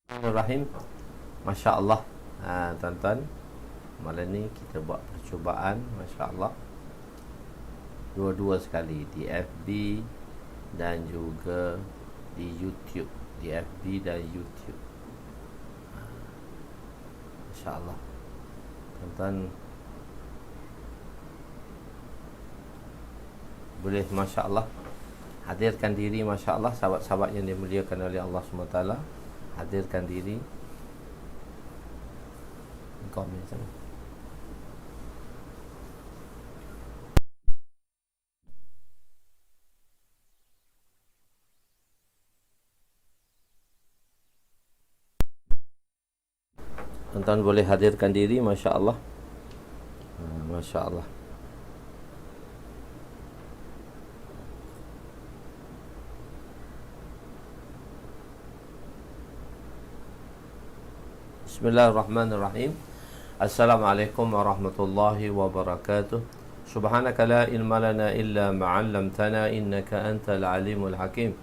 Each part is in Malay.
Bismillahirrahmanirrahim. Masya Allah. Tuan-tuan, malam ni kita buat percubaan, Masya Allah, dua-dua sekali, di FB dan juga di YouTube. Di FB dan YouTube. Masya Allah. Tuan-tuan boleh, Masya Allah, hadirkan diri, Masya Allah, sahabat-sahabat yang dimuliakan oleh Allah SWT. Hadirkan diri. Komen sana. Tuan-tuan boleh hadirkan diri, Masya Allah. Masya Allah. Bismillahirrahmanirrahim. Assalamualaikum warahmatullahi wabarakatuh. Subhanaka la ilma lana illa ma 'allamtana innaka antal alimul hakim.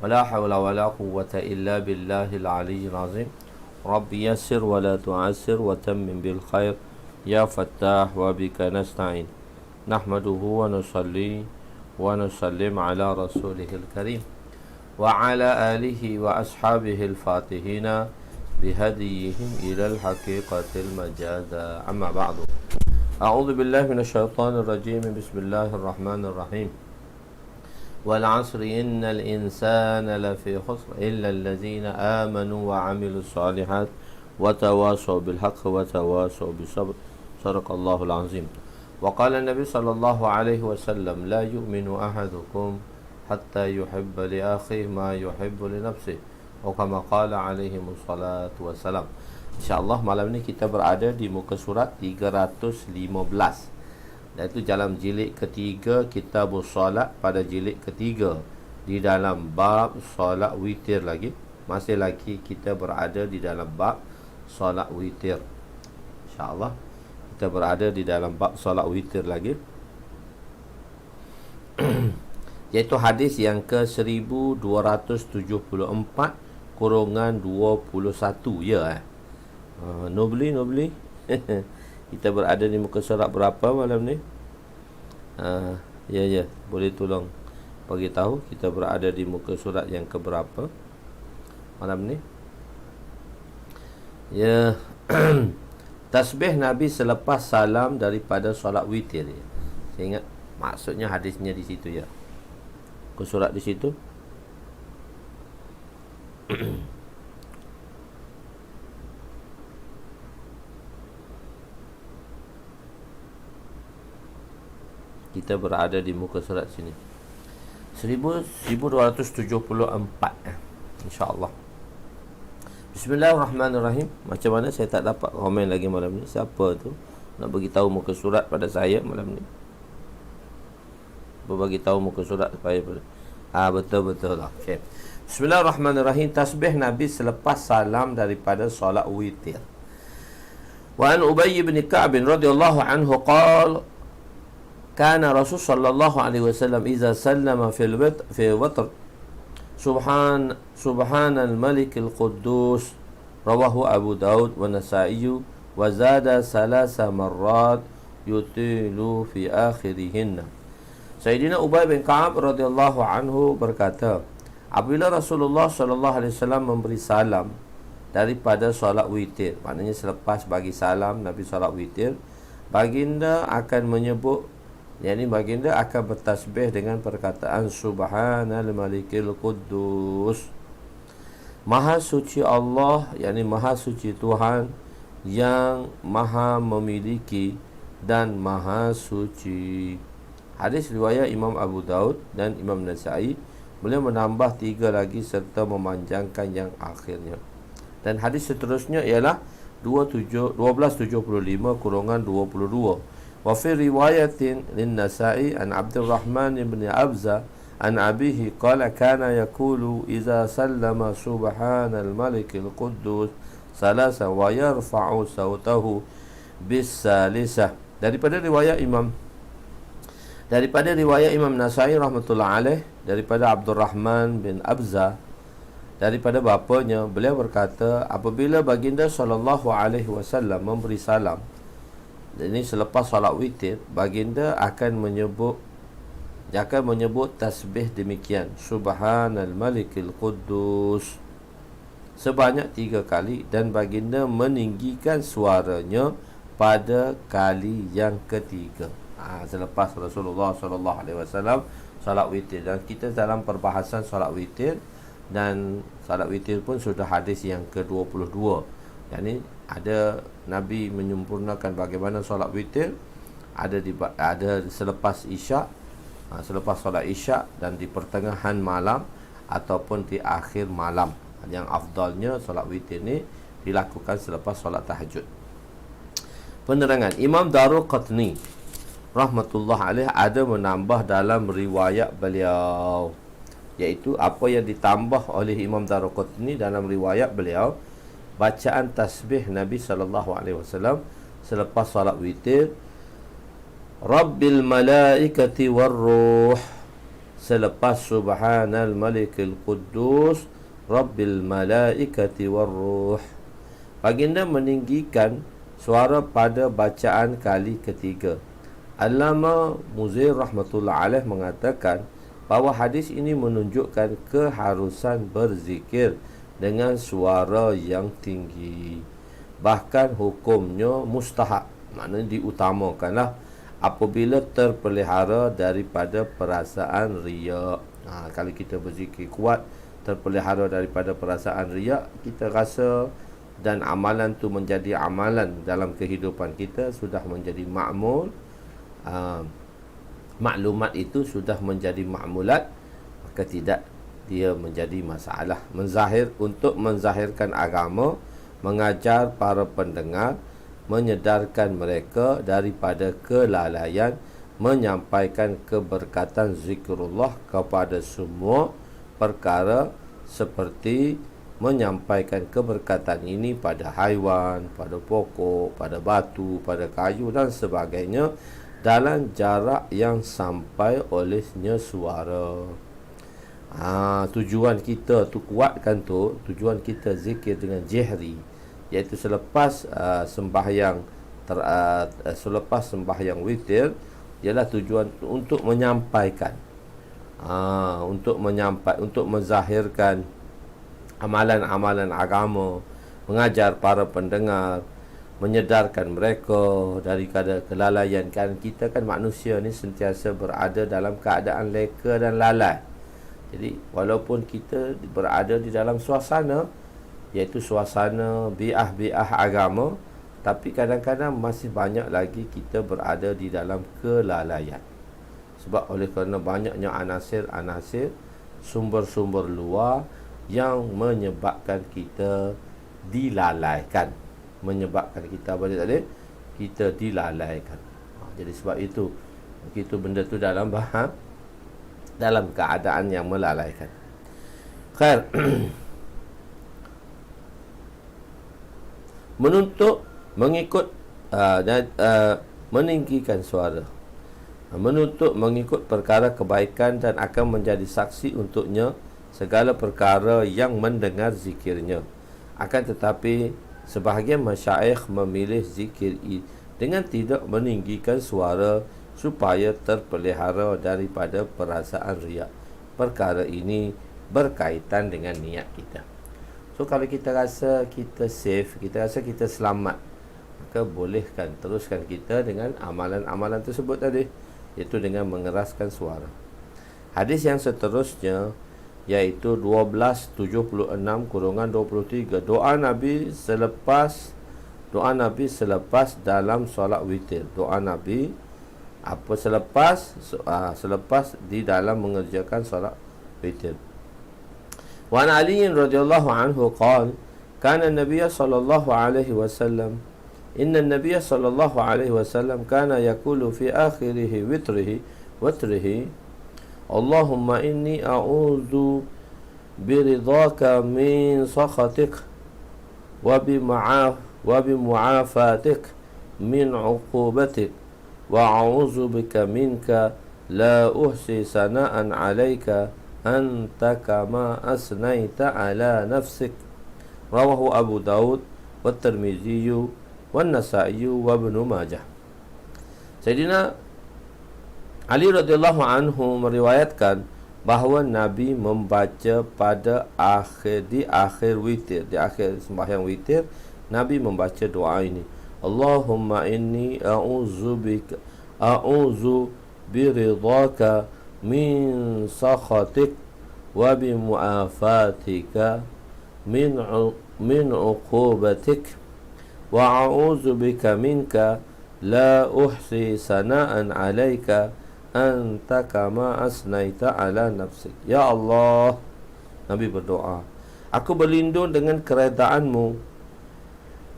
Wala hawla wala quwwata illa billahil aliyyil azim. Rabbi yassir wa la tu'assir wa tammim bil khair. Ya Fattah wa bika nasta'in. Nahmaduhu wa nusalli wa nusallim ala rasulihil karim wa ala alihi wa ashabihi al-fatihina بهديهم إلى الحقيقة المجازة. أما بعد، أعوذ بالله من الشيطان الرجيم. بسم الله الرحمن الرحيم. والعصر إن الإنسان لفي خسر إلا الذين آمنوا وعملوا الصالحات وتواصوا بالحق وتواصوا بالصبر. صدق الله العظيم. وقال النبي صلى الله عليه وسلم: لا يؤمن أحدكم حتى يحب لأخيه ما يحب لنفسه. Kama qala alaihi wassalatu wassalam. InsyaAllah malam ni kita berada di muka surat 315, dan itu dalam jilid ketiga kitab solat, pada jilid ketiga di dalam bab solat witir lagi. Masih lagi kita berada di dalam bab solat witir. InsyaAllah kita berada di dalam bab solat witir lagi. Iaitu hadis yang ke 1274 kurungan 21, ya. Nobli kita berada di muka surat berapa malam ni? Ya, boleh tolong bagi tahu kita berada di muka surat yang ke berapa malam ni? Ya. Tasbih Nabi selepas salam daripada solat witir, ya. Saya ingat maksudnya hadisnya di situ, ya. Muka surat di situ. Kita berada di muka surat sini 1274, InsyaAllah. Bismillahirrahmanirrahim. Macam mana saya tak dapat komen lagi malam ni? Siapa tu nak bagi tahu muka surat pada saya malam ni? Bagi tahu muka surat supaya betul lah. Okey. Bismillahirrahmanirrahim. Tasbih Nabi selepas salam daripada solat witir. Wa an Ubay bin Ka'b radhiyallahu anhu qala kana Rasul sallallahu alaihi wasallam idza sallama fi witr subhanal malikil quddus, rawahu Abu Daud wa Nasa'i wa zada salasa marrat yutilu fi akhirihinna. Sayyidina Ubay bin Ka'ab radhiyallahu anhu berkata, apabila Rasulullah sallallahu alaihi wasallam memberi salam daripada solat witir, maknanya selepas bagi salam Nabi solat witir, baginda akan menyebut, yakni baginda akan bertasbih dengan perkataan Subhanal Malikil Quddus, Maha suci Allah, yakni Maha suci Tuhan yang Maha memiliki dan Maha suci. Hadis riwayat Imam Abu Daud dan Imam Nasa'i. Beliau menambah 3 lagi serta memanjangkan yang akhirnya. Dan hadis seterusnya ialah 1275 kurungan 22. Wa fi riwayatin lin Nasa'i an Abdurrahman bin Abza an abihi qala kana yaqulu idza sallama subhanal malikil quddus salasa wa yarfa'u sautahu bis salisah. Daripada riwayat Imam Nasa'i rahmatullah alaih, daripada Abdurrahman bin Abza daripada bapanya, beliau berkata, apabila baginda SAW memberi salam, ini selepas solat witir, baginda akan menyebut tasbih demikian, Subhanal Malikil Quddus, sebanyak 3 kali, dan baginda meninggikan suaranya pada kali yang ketiga. Selepas Rasulullah SAW solat witir. Dan kita dalam perbahasan solat witir, dan solat witir pun sudah hadis yang ke-22. Yang ada Nabi menyempurnakan bagaimana solat witir, ada selepas isyak, selepas solat isyak, dan di pertengahan malam ataupun di akhir malam. Yang afdalnya solat witir ni dilakukan selepas solat tahajud. Penerangan Imam Daruqutni rahmatullah alaih ada menambah dalam riwayat beliau, iaitu apa yang ditambah oleh Imam Daruqutni dalam riwayat beliau, bacaan tasbih Nabi SAW selepas salat witir, Rabbil malaikati warruh, selepas Subhanal Malikil Quddus, Rabbil malaikati warruh. Baginda meninggikan suara pada bacaan kali ketiga. Allama Muzair rahmatullah alaih mengatakan bahawa hadis ini menunjukkan keharusan berzikir dengan suara yang tinggi. Bahkan hukumnya mustahab, maknanya diutamakanlah apabila terpelihara daripada perasaan riak. Kalau kita berzikir kuat, terpelihara daripada perasaan riak, kita rasa dan amalan tu menjadi amalan dalam kehidupan kita, sudah menjadi makmul, maklumat itu sudah menjadi makmulat, maka tidak dia menjadi masalah. Untuk menzahirkan agama, mengajar para pendengar, menyedarkan mereka daripada kelalaian, menyampaikan keberkatan zikrullah kepada semua perkara, seperti menyampaikan keberkatan ini pada haiwan, pada pokok, pada batu, pada kayu dan sebagainya, dalam jarak yang sampai olehnya suara. Tujuan kita tu kuatkan tu, tujuan kita zikir dengan jahri, iaitu selepas selepas sembahyang witir, ialah tujuan untuk menyampaikan, untuk menzahirkan amalan-amalan agama, mengajar para pendengar, menyedarkan mereka daripada kelalaian. Kan kita kan manusia ni sentiasa berada dalam keadaan leka dan lalai. Jadi walaupun kita berada di dalam suasana, iaitu suasana bi'ah agama, tapi kadang-kadang masih banyak lagi kita berada di dalam kelalaian. Sebab oleh kerana banyaknya anasir-anasir, sumber-sumber luar yang menyebabkan kita dilalaikan, menyebabkan kita kita dilalaikan. Jadi sebab itu benda tu dalam keadaan yang melalaikan. Khair. Meninggikan suara, menuntut mengikut perkara kebaikan dan akan menjadi saksi untuknya segala perkara yang mendengar zikirnya. Akan tetapi sebahagian masyaikh memilih zikir dengan tidak meninggikan suara supaya terpelihara daripada perasaan riak. Perkara ini berkaitan dengan niat kita. So kalau kita rasa kita safe, kita rasa kita selamat, maka bolehkan teruskan kita dengan amalan-amalan tersebut tadi, iaitu dengan mengeraskan suara. Hadis yang seterusnya iaitu 1276-23, doa Nabi selepas dalam solat witir. Doa Nabi selepas di dalam mengerjakan solat witir. Wa an Ali radhiyallahu anhu qala kana an-nabiy sallallahu alaihi wasallam inna an-nabiy sallallahu alaihi wasallam kana yaqulu fi akhirih witrihi Allahumma inni a'udzu biridhaka min sakhatik wa bimu'afatik min 'uqubatik wa a'udzu bika minka la uhsi sana'an 'alaika anta kama asnaita ala nafsik. Rawahu Abu Daud wa Tirmizi wa Nasa'i wa Ibnu Majah. Sayyidina Ali radhiyallahu anhu meriwayatkan bahawa Nabi membaca pada akhir witir, di akhir sembahyang witir, Nabi membaca doa ini. Allahumma inni a'udzu biridhaka min sakhatik wa bi mu'afatika min uqubatik wa a'udzu bika minka la uhsi sana'an 'alaika anta kama asnaita ala nafsik. Ya Allah, Nabi berdoa, aku berlindung dengan keredaanmu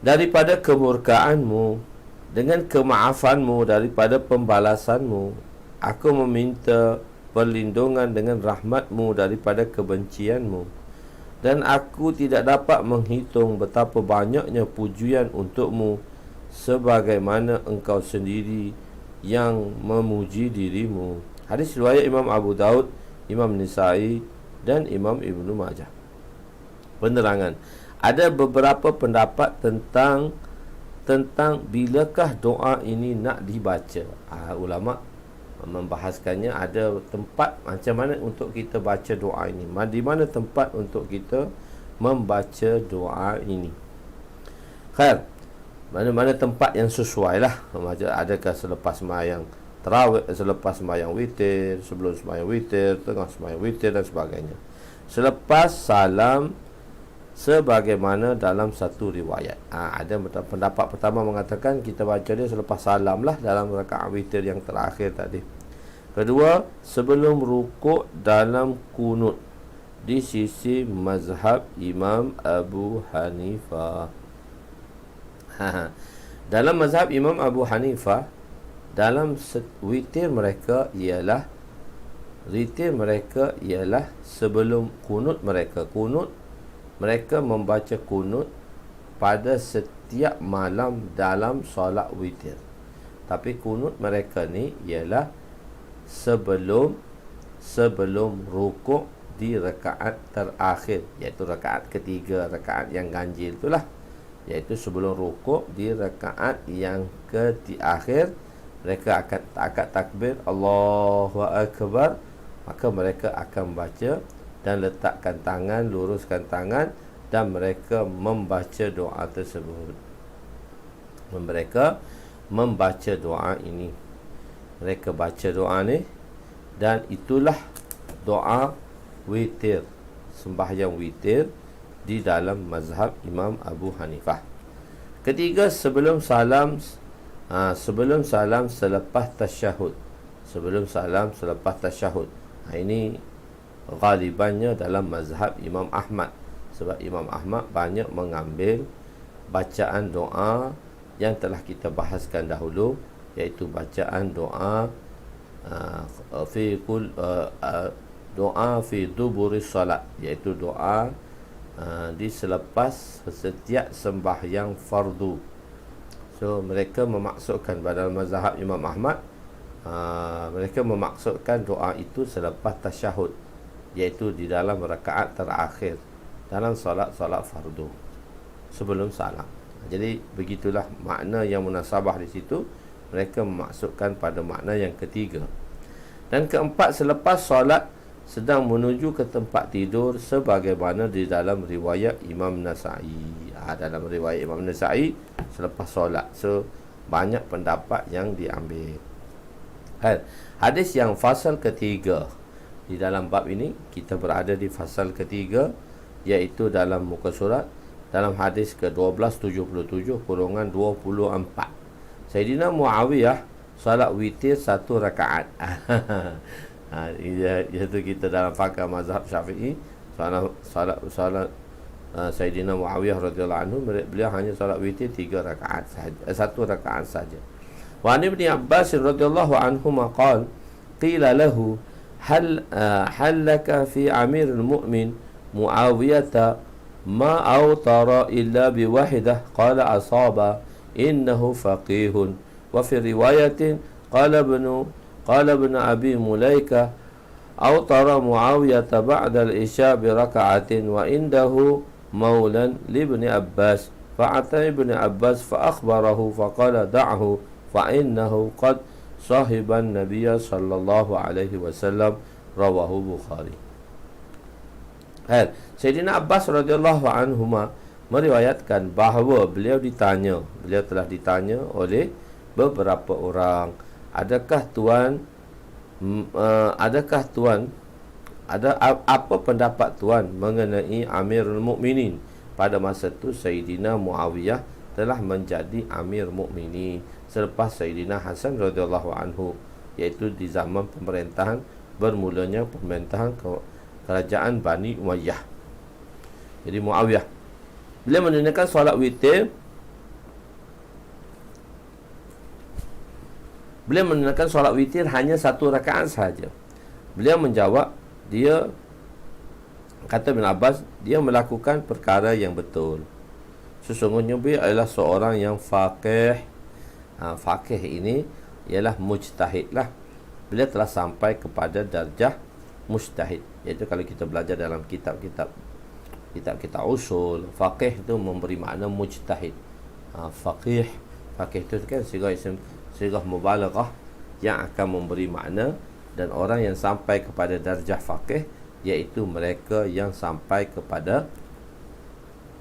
daripada kemurkaanmu, dengan kemaafanmu daripada pembalasanmu. Aku meminta perlindungan dengan rahmatmu daripada kebencianmu. Dan aku tidak dapat menghitung betapa banyaknya pujian untukmu, sebagaimana engkau sendiri yang memuji dirimu. Hadis riwayat Imam Abu Daud, Imam Nasa'i dan Imam Ibnu Majah. Penerangan. Ada beberapa pendapat tentang bilakah doa ini nak dibaca. Ulama membahaskannya, ada tempat macam mana untuk kita baca doa ini. Di mana tempat untuk kita membaca doa ini. Khair. Mana-mana tempat yang sesuai lah. Adakah selepas sembahyang tarawih, selepas sembahyang witir, sebelum sembahyang witir, tengah sembahyang witir dan sebagainya. Selepas salam, sebagaimana dalam satu riwayat. Ada pendapat pertama mengatakan kita baca dia selepas salam lah, dalam rakaat witir yang terakhir tadi. Kedua, sebelum rukuk dalam kunut, di sisi mazhab Imam Abu Hanifah. Dalam mazhab Imam Abu Hanifah, dalam witir mereka ialah sebelum kunut mereka. Kunut mereka membaca kunut pada setiap malam dalam solat witir. Tapi kunut mereka ni ialah sebelum rukuk di rakaat terakhir, iaitu rakaat ketiga, rakaat yang ganjil itulah, iaitu sebelum rukuk di rakaat yang akhir. Mereka akan takbir Allahu Akbar, maka mereka akan baca dan letakkan tangan, luruskan tangan, dan mereka membaca doa tersebut. Mereka membaca doa ini. Mereka baca doa ni, dan itulah doa witir, sembahyang witir di dalam mazhab Imam Abu Hanifah. Ketiga, sebelum salam selepas tasyahud. Sebelum salam selepas tasyahud. Ini galibannya dalam mazhab Imam Ahmad, sebab Imam Ahmad banyak mengambil bacaan doa yang telah kita bahaskan dahulu, iaitu bacaan doa fi duburis salat, iaitu doa di selepas setiap sembahyang fardu. So mereka memaksudkan, pada mazhab Imam Ahmad, mereka memaksudkan doa itu selepas tasyahud, iaitu di dalam rakaat terakhir dalam solat fardu sebelum salam. Jadi begitulah makna yang munasabah di situ. Mereka memaksudkan pada makna yang ketiga. Dan keempat, selepas solat sedang menuju ke tempat tidur, sebagaimana di dalam riwayat Imam Nasa'i. Dalam riwayat Imam Nasa'i, selepas solat. So banyak pendapat yang diambil. Hadis yang fasal ketiga di dalam bab ini, kita berada di fasal ketiga, iaitu dalam muka surat, dalam hadis ke-1277 / 24. Sayyidina Muawiyah salat witir 1 rakaat. Iaitu kita dalam fakah mazhab Syafi'i, salat Sayyidina Muawiyah radhiyallahu anhu, beliau hanya salat witir 3 rakaat saja, 1 rakaat saja. Wa an Ibnu Abbas radhiyallahu anhu maqal qila lahu hal laka fi amiril mu'min Muawiyah ma awtara illa biwahidah qala asaba innahu faqihun. Wa fi riwayatin qala ibn Abi Mulaika Autara Muawiyah ba'da al-isya bi raka'atin wa indahu maulan li ibn Abbas fa'ata ibn Abbas fa akhbarahu fa qala da'hu fa innahu qad sahiban nabiyya sallallahu alaihi wasallam, rawahu Bukhari. Sayyidina Abbas radhiyallahu anhuma meriwayatkan bahawa beliau telah ditanya oleh beberapa orang, adakah tuan ada apa pendapat tuan mengenai Amirul Mukminin? Pada masa itu Sayyidina Muawiyah telah menjadi Amir Mukminin selepas Sayyidina Hasan radhiyallahu anhu, iaitu di zaman bermulanya pemerintahan kerajaan Bani Umayyah. Jadi Muawiyah beliau menunaikan solat witir. Beliau menunaikan solat witir hanya 1 rakaat sahaja. Beliau menjawab, kata bin Abbas, dia melakukan perkara yang betul. Sesungguhnya beliau adalah seorang yang faqih. Faqih ini ialah mujtahid lah. Beliau telah sampai kepada darjah mujtahid, iaitu kalau kita belajar dalam kitab-kitab usul, faqih itu memberi makna mujtahid. Faqih itu kan sirah mubalaghah yang akan memberi makna, dan orang yang sampai kepada darjah faqih iaitu mereka yang sampai kepada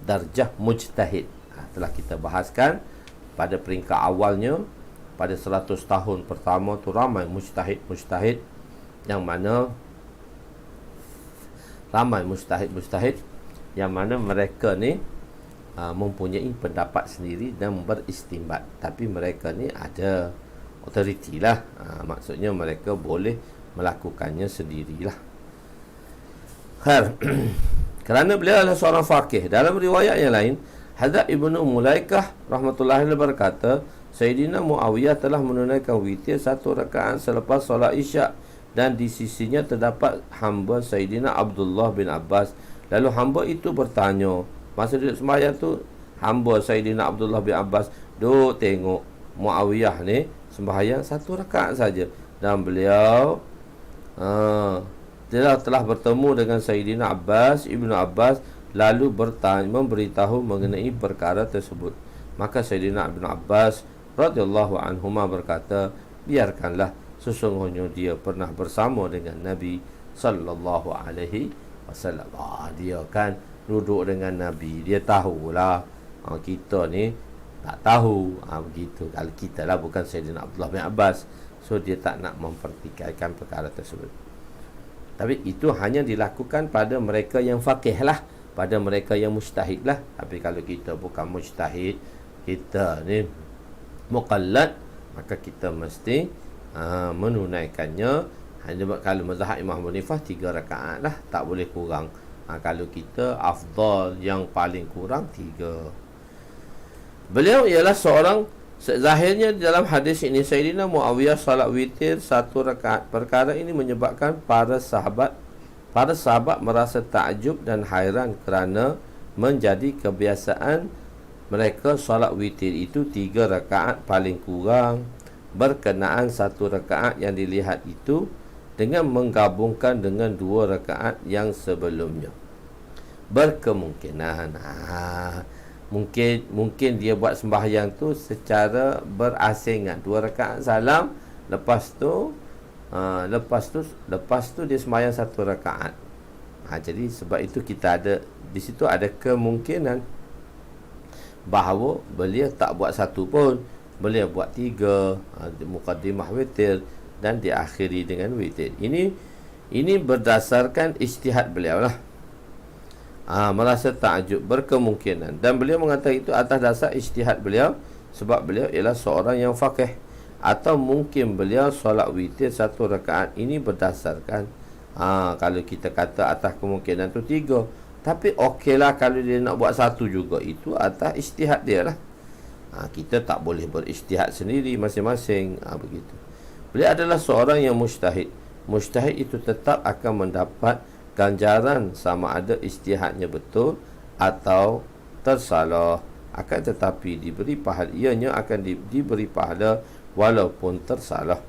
darjah mujtahid. Telah kita bahaskan pada peringkat awalnya, pada 100 tahun pertama tu ramai mujtahid yang mana mereka ni mempunyai pendapat sendiri dan beristimbat, tapi mereka ni ada authority lah. Maksudnya mereka boleh melakukannya sendirilah. Kerana beliau adalah seorang faqih. Dalam riwayat yang lain, Hadza Ibnu Mulaikah rahmatullahi alaihi berkata, Sayyidina Muawiyah telah menunaikan witir 1 rakaat selepas solat Isyak, dan di sisinya terdapat hamba Sayyidina Abdullah bin Abbas. Lalu hamba itu bertanya, masa duduk sembahyang tu, hamba Sayyidina Abdullah bin Abbas duduk tengok Muawiyah ni sembahyang 1 rakaat saja, dan beliau telah bertemu dengan Sayyidina Ibnu Abbas, lalu memberitahu mengenai perkara tersebut. Maka Sayyidina Ibnu Abbas radhiyallahu anhuma berkata, biarkanlah, sesungguhnya dia pernah bersama dengan Nabi sallallahu alaihi wasallam. Dia kan duduk dengan Nabi, dia tahulah. Kita ni tak tahu. Begitu. Kalau kita lah, bukan Sayyidina Abdullah bin Abbas, so dia tak nak mempertikaikan perkara tersebut. Tapi itu hanya dilakukan pada mereka yang faqih lah, pada mereka yang mujtahid lah. Tapi kalau kita bukan mujtahid, kita ni muqallad, maka kita mesti menunaikannya. Hanya kalau mazhab Imam Abu Hanifah 3 rakaat lah, tak boleh kurang. Kalau kita afdal, yang paling kurang 3. Beliau ialah seorang, zahirnya dalam hadis ini Sayyidina Muawiyah salat witir 1 rakaat. Perkara ini menyebabkan para sahabat merasa takjub dan hairan kerana menjadi kebiasaan mereka salat witir itu 3 rakaat paling kurang, berkenaan 1 rakaat yang dilihat itu dengan menggabungkan dengan 2 rakaat yang sebelumnya. Berkemungkinan mungkin dia buat sembahyang tu secara berasingan, 2 rakaat salam, lepas tu dia sembahyang 1 rakaat. Jadi sebab itu kita ada di situ ada kemungkinan bahawa beliau tak buat 1 pun, beliau buat 3, muqaddimah witir dan diakhiri dengan witir. Ini berdasarkan ijtihad beliau lah. Merasa takjub, berkemungkinan, dan beliau mengatakan itu atas dasar ijtihad beliau, sebab beliau ialah seorang yang faqih. Atau mungkin beliau solat witir 1 rakaat ini berdasarkan kalau kita kata atas kemungkinan tu 3, tapi okeylah kalau dia nak buat 1 juga, itu atas ijtihad dia lah. Kita tak boleh berijtihad sendiri masing-masing. Begitu. Beliau adalah seorang yang mujtahid. Mujtahid itu tetap akan mendapat ganjaran sama ada ijtihadnya betul atau tersalah. Akan tetapi ianya akan diberi pahala walaupun tersalah.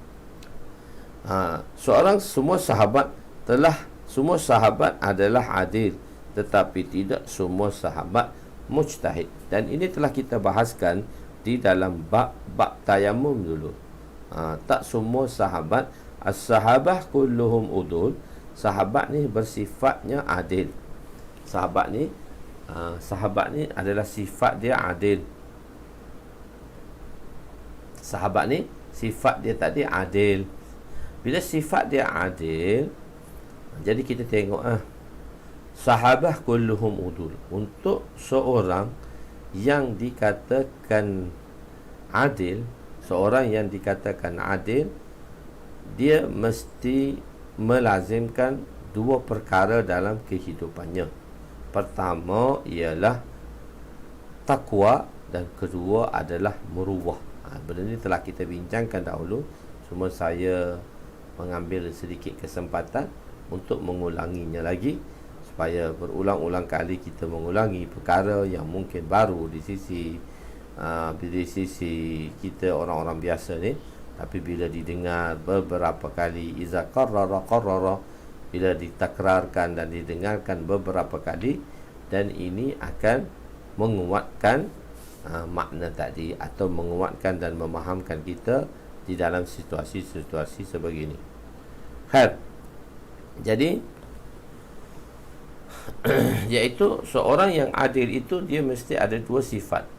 Semua sahabat telah semua sahabat adalah adil, tetapi tidak semua sahabat mujtahid. Dan ini telah kita bahaskan di dalam bab tayamum dulu. Tak semua sahabat, as-sahabah kulluhum udul, sahabat ni bersifatnya adil. Sahabat ni adalah sifat dia adil. Sahabat ni sifat dia tadi adil. Bila sifat dia adil, jadi kita tengok sahabah kulluhum udul. Untuk seorang yang dikatakan adil, dia mesti melazimkan dua perkara dalam kehidupannya. Pertama ialah takwa dan kedua adalah muruwah. Benda ni telah kita bincangkan dahulu. Cuma saya mengambil sedikit kesempatan untuk mengulanginya lagi, supaya berulang-ulang kali kita mengulangi perkara yang mungkin baru di sisi kita orang-orang biasa ni. Tapi bila didengar beberapa kali, iza qarrara, bila ditakrarkan dan didengarkan beberapa kali, dan ini akan menguatkan makna tadi, atau menguatkan dan memahamkan kita di dalam situasi-situasi sebegini. Jadi iaitu seorang yang adil itu dia mesti ada dua sifat,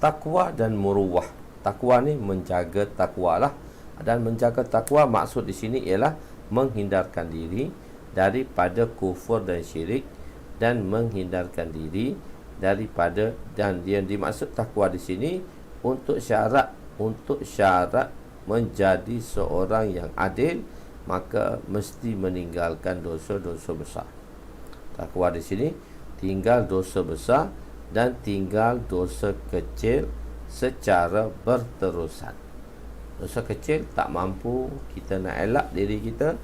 takwa dan muruwah. Takwa ni menjaga takwa lah, dan menjaga takwa maksud di sini ialah menghindarkan diri daripada kufur dan syirik, dan menghindarkan diri daripada, dan yang dimaksud takwa di sini untuk syarat menjadi seorang yang adil, maka mesti meninggalkan dosa-dosa besar. Takwa di sini tinggal dosa besar dan tinggal dosa kecil secara berterusan. Dosa kecil tak mampu kita nak elak diri kita.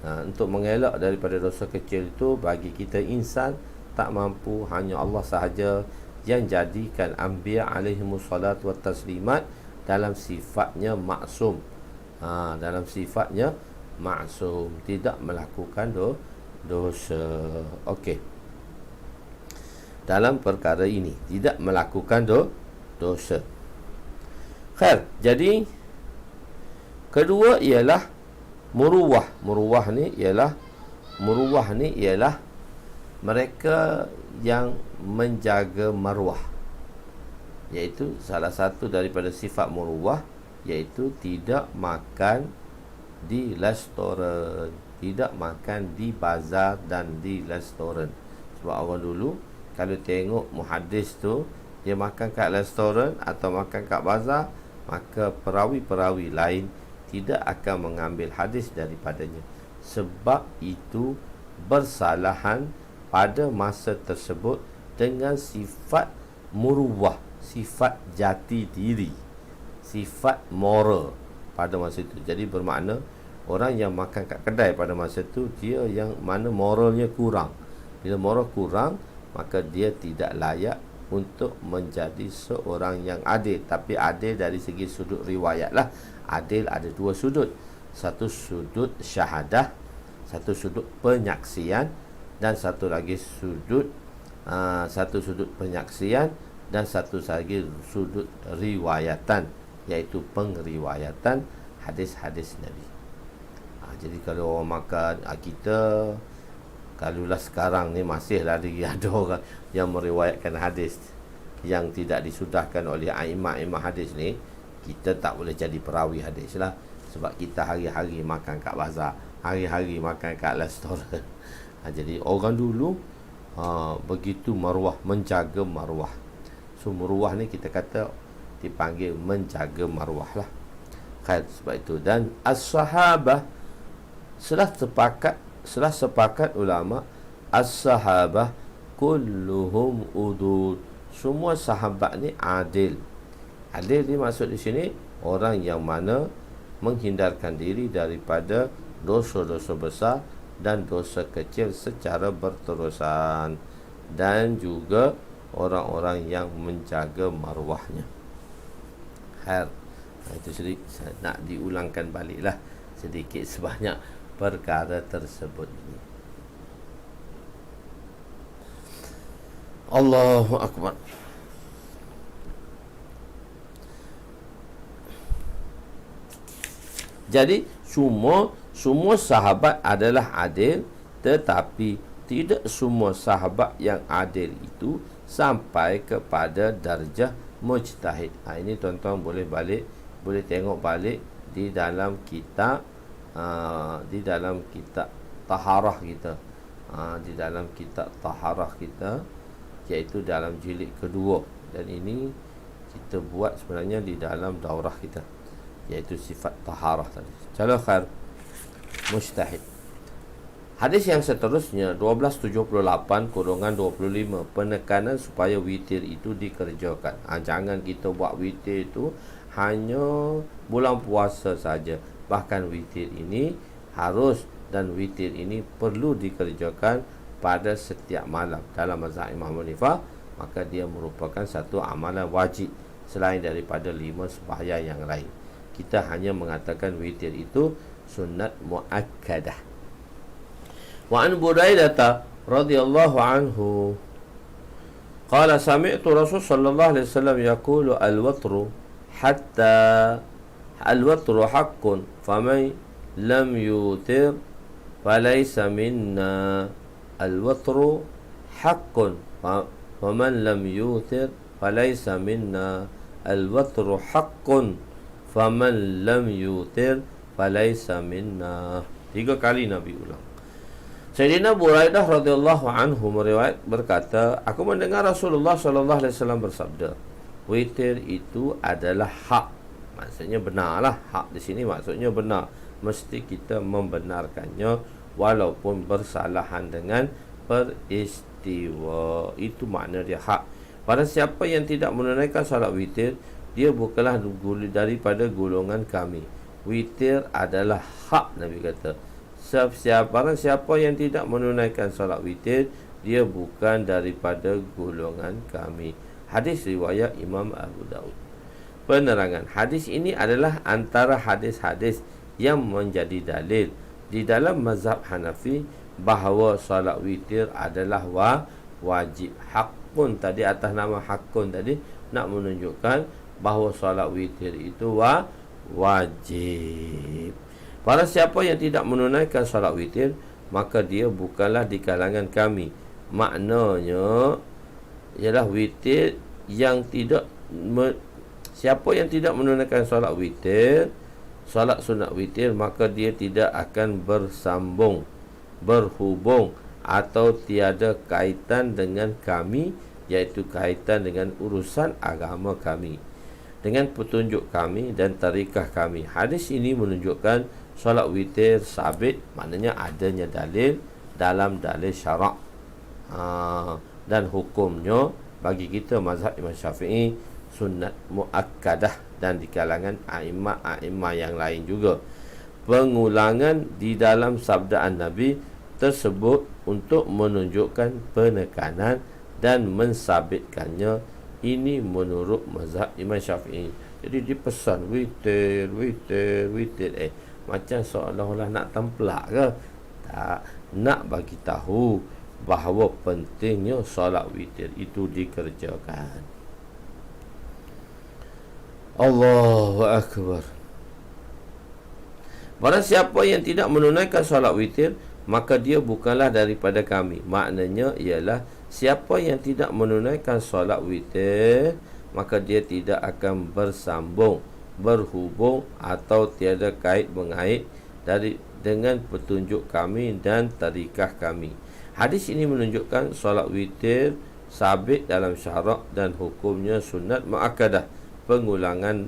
Untuk mengelak daripada dosa kecil itu, bagi kita insan tak mampu, hanya Allah sahaja yang jadikan anbiya alaihimus salatu wat taslimat dalam sifatnya maksum. Dalam sifatnya maksum, tidak melakukan dosa. Okey. Dalam perkara ini tidak melakukan dosa. Jadi kedua ialah muruwah. Muruwah ni ialah mereka yang menjaga maruah, iaitu salah satu daripada sifat muruwah, iaitu tidak makan di restoran, tidak makan di bazar dan di restoran. Sebab orang dulu kalau tengok muhaddis tu, dia makan kat restoran atau makan kat bazar, maka perawi-perawi lain tidak akan mengambil hadis daripadanya. Sebab itu bersalahan pada masa tersebut dengan sifat muruwah, sifat jati diri, sifat moral pada masa itu. Jadi bermakna orang yang makan kat kedai pada masa itu, dia yang mana moralnya kurang. Bila moral kurang, maka dia tidak layak untuk menjadi seorang yang adil. Tapi adil dari segi sudut riwayat lah. Adil ada dua sudut. Satu sudut syahadah, satu sudut penyaksian, dan satu lagi sudut penyaksian, dan satu lagi sudut riwayatan, iaitu pengriwayatan hadis-hadis Nabi. Jadi kalau orang makan, kita kalaulah sekarang ni masih lagi ada orang yang meriwayatkan hadis yang tidak disudahkan oleh aimah-aimah hadis ni, kita tak boleh jadi perawi hadis lah. Sebab kita hari-hari makan kat bazar, hari-hari makan kat restoran. Jadi orang dulu begitu maruah, menjaga maruah. So maruah ni kita kata dipanggil menjaga maruah lah. Sebab itu, dan as-sahabah, setelah sepakat ulama, as-sahabah kulluhum udud, semua sahabat ni adil. Adil ni maksud di sini orang yang mana menghindarkan diri daripada dosa-dosa besar dan dosa kecil secara berterusan, dan juga orang-orang yang menjaga maruahnya. Itu sedikit nak diulangkan baliklah sedikit sebanyak perkara tersebut ini. Allahu Akbar. Jadi semua sahabat adalah adil, tetapi tidak semua sahabat yang adil itu sampai kepada darjah mujtahid. Ini tuan-tuan boleh tengok balik di dalam kitab taharah kita. Di dalam kitab taharah kita, iaitu dalam jilid kedua, dan ini kita buat sebenarnya di dalam daurah kita, iaitu sifat taharah tadi. Jalur khair mujtahid. Hadis yang seterusnya 1278/25, penekanan supaya witir itu dikerjakan. Jangan kita buat witir itu hanya bulan puasa saja. Bahkan witir ini harus, dan witir ini perlu dikerjakan pada setiap malam. Dalam mazhab Imam Hanifah, maka dia merupakan satu amalan wajib selain daripada 5 sembahyang yang lain. Kita hanya mengatakan witir itu sunat muakkadah. Wa an Buraidah radhiyallahu anhu qala sami'tu Rasul sallallahu alaihi wasallam yaqulu al-watru haqqun faman lam yutir falaysa minna. Al-watru haqqun faman lam yutir falaysa minna. Al-watru haqqun faman lam yutir falaysa minna. 3 kali Nabi ulang. Sayyidina Buraidah radhiyallahu anhu meriwayat berkata, aku mendengar Rasulullah sallallahu alaihi wasallam bersabda, witir itu adalah hak. Maksudnya benarlah. Hak di sini maksudnya benar. Mesti kita membenarkannya walaupun bersalahan dengan peristiwa. Itu makna dia hak. Pada siapa yang tidak menunaikan salat witir, dia bukanlah daripada golongan kami. Witir adalah hak, Nabi kata. Barang siapa yang tidak menunaikan salat witir, dia bukan daripada golongan kami. Hadis riwayat Imam Abu Daud. Penerangan hadis ini adalah antara hadis-hadis yang menjadi dalil di dalam mazhab Hanafi bahawa salat witir adalah wajib. Hakun tadi, atas nama hakun tadi, nak menunjukkan bahawa salat witir itu wajib. Para siapa yang tidak menunaikan salat witir, maka dia bukanlah di kalangan kami. Maknanya ialah witir yang tidak siapa yang tidak menunaikan salat witir, salat sunat witir, maka dia tidak akan berhubung atau tiada kaitan dengan kami, iaitu kaitan dengan urusan agama kami, dengan petunjuk kami dan tarikah kami. Hadis ini menunjukkan solat witir sabit, maknanya adanya dalil dalam dalil syarak. Dan hukumnya bagi kita mazhab Imam Syafi'i sunat muakkadah, dan di kalangan a'imah yang lain juga. Pengulangan di dalam sabdaan Nabi tersebut untuk menunjukkan penekanan dan mensabitkannya. Ini menurut mazhab Imam Syafi'i. Jadi dipesan witir. Macam seolah-olah nak templak ke? Tak. Nak bagi tahu bahawa pentingnya solat witir itu dikerjakan. Allahu Akbar. Barang siapa yang tidak menunaikan solat witir, maka dia bukanlah daripada kami. Maknanya ialah siapa yang tidak menunaikan solat witir, maka dia tidak akan berhubung atau tiada kait mengait dengan petunjuk kami dan tarikah kami. Hadis ini menunjukkan solat witir sabit dalam syarak dan hukumnya sunat muakkadah. Pengulangan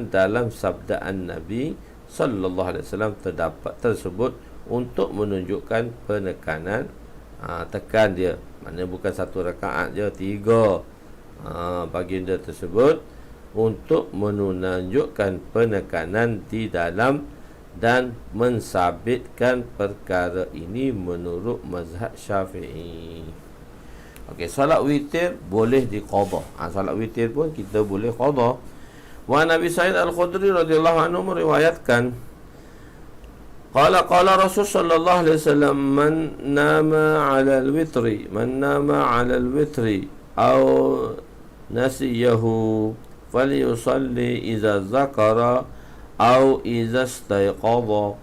dalam sabdaan Nabi sallallahu alaihi wasallam terdapat tersebut untuk menunjukkan penekanan. Tekan dia, maknanya bukan 1 rakaat je, 3. Baginda tersebut untuk menunjukkan penekanan di dalam dan mensabitkan perkara ini menurut mazhab Syafi'i. Okey, solat witir boleh diqadha. Solat witir pun kita boleh qadha. Wa Nabi Sa'id Al-Khudri radhiyallahu anhu meriwayatkan, Qala Rasul sallallahu alaihi wasallam man nama 'ala al-witri aw nasiyahu falyusalli idza zakara aw idza istayqadha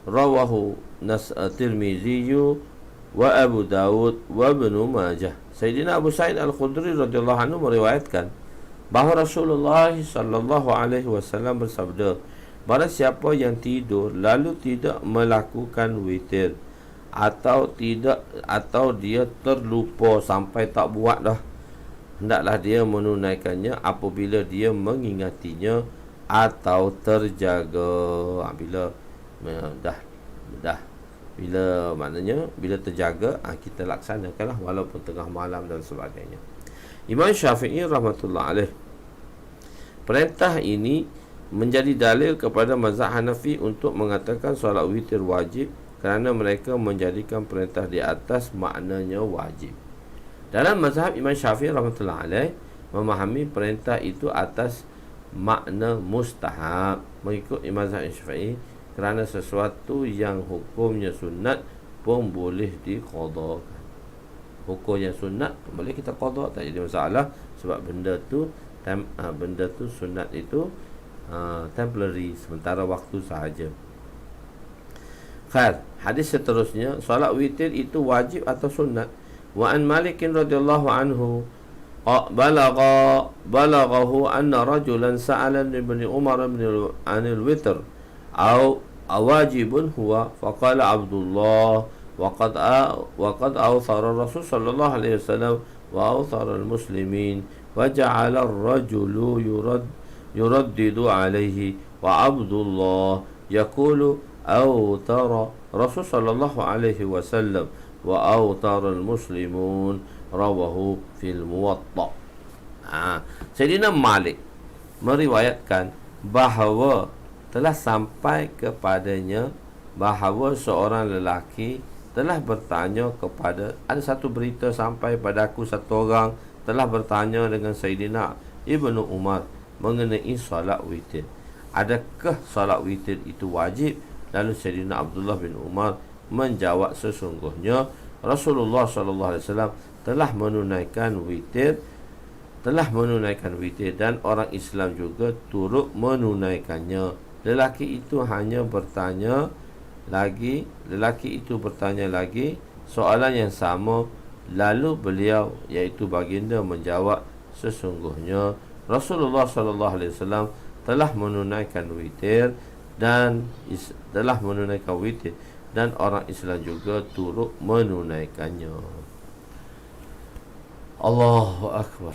rawahu Tirmizi wa Abu Dawud wa Ibnu Majah. Sayyidina Abu Sa'id Al-Khudri radhiyallahu anhu meriwayatkan bahawa Rasulullah sallallahu alaihi wasallam bersabda, barang siapa yang tidur lalu tidak melakukan witir atau dia terlupa sampai tak buat dah, hendaklah dia menunaikannya apabila dia mengingatinya atau terjaga. Bila bila terjaga, kita laksanakanlah walaupun tengah malam dan sebagainya. Imam Syafi'i rahmatullah alaih, perintah ini menjadi dalil kepada mazhab Hanafi untuk mengatakan solat witir wajib kerana mereka menjadikan perintah di atas maknanya wajib. Dalam mazhab Imam Syafi'i rahmatullah alaih memahami perintah itu atas makna mustahab mengikut Imam Syafi'i, kerana sesuatu yang hukumnya sunat pun boleh diqadakan. Hukum yang sunat pun boleh kita qada, tak jadi masalah, sebab benda tu sunat itu temporary, sementara waktu sahaja. Khair, hadis seterusnya, solat witir itu wajib atau sunat. Wa an Malik radhiyallahu anhu balaghahu anna rajulan sa'ala ibn Umar anil witr aw awajibun huwa faqala Abdullah وقد أوثر الرسول صلى الله عليه وسلم وأوثر المسلمين وجعل الرجل يردد عليه وعبد الله يقول أوتر رسول صلى الله عليه وسلم وأوتر المسلمون رواه في الموطأ. Sayyidina Malik meriwayatkan bahawa telah sampai kepadanya bahawa seorang lelaki telah bertanya kepada, ada satu berita sampai padaku, satu orang telah bertanya dengan Sayyidina Ibnu Umar mengenai solat witir. Adakah solat witir itu wajib? Lalu Sayyidina Abdullah bin Umar menjawab, sesungguhnya Rasulullah SAW telah menunaikan witir dan orang Islam juga turut menunaikannya. Lelaki itu bertanya lagi soalan yang sama, lalu beliau iaitu baginda menjawab, sesungguhnya Rasulullah SAW telah menunaikan witir dan orang Islam juga turut menunaikannya. Allahu Akbar.